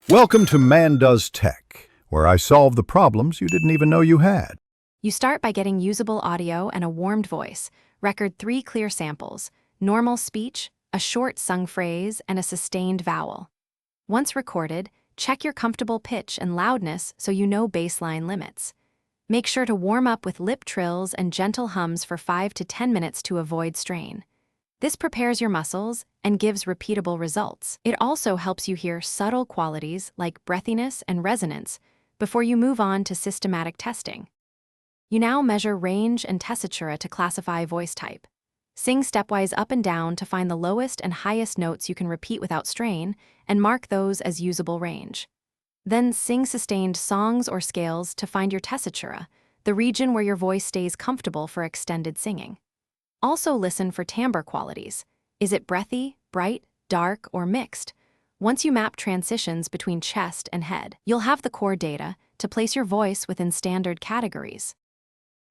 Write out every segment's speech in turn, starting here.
Welcome to Man Does Tech, where I solve the problems you didn't even know you had. You start by getting usable audio and a warmed voice. Record 3 clear samples: normal speech, a short sung phrase, and a sustained vowel. Once recorded, check your comfortable pitch and loudness so you know baseline limits. Make sure to warm up with lip trills and gentle hums for 5 to 10 minutes to avoid strain. This prepares your muscles and gives repeatable results. It also helps you hear subtle qualities like breathiness and resonance before you move on to systematic testing. You now measure range and tessitura to classify voice type. Sing stepwise up and down to find the lowest and highest notes you can repeat without strain, and mark those as usable range. Then sing sustained songs or scales to find your tessitura, the region where your voice stays comfortable for extended singing. Also listen for timbre qualities. Is it breathy, bright, dark, or mixed? Once you map transitions between chest and head, you'll have the core data to place your voice within standard categories.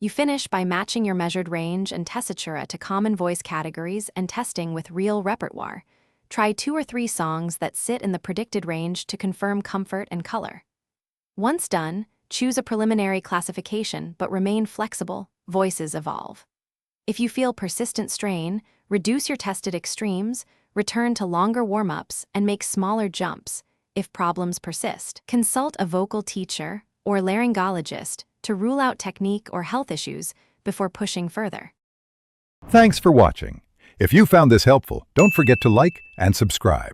You finish by matching your measured range and tessitura to common voice categories and testing with real repertoire. Try 2 or 3 songs that sit in the predicted range to confirm comfort and color. Once done, choose a preliminary classification but remain flexible. Voices evolve. If you feel persistent strain, reduce your tested extremes, return to longer warm-ups, and make smaller jumps. If problems persist, consult a vocal teacher or laryngologist to rule out technique or health issues before pushing further. Thanks for watching. If you found this helpful, don't forget to like and subscribe.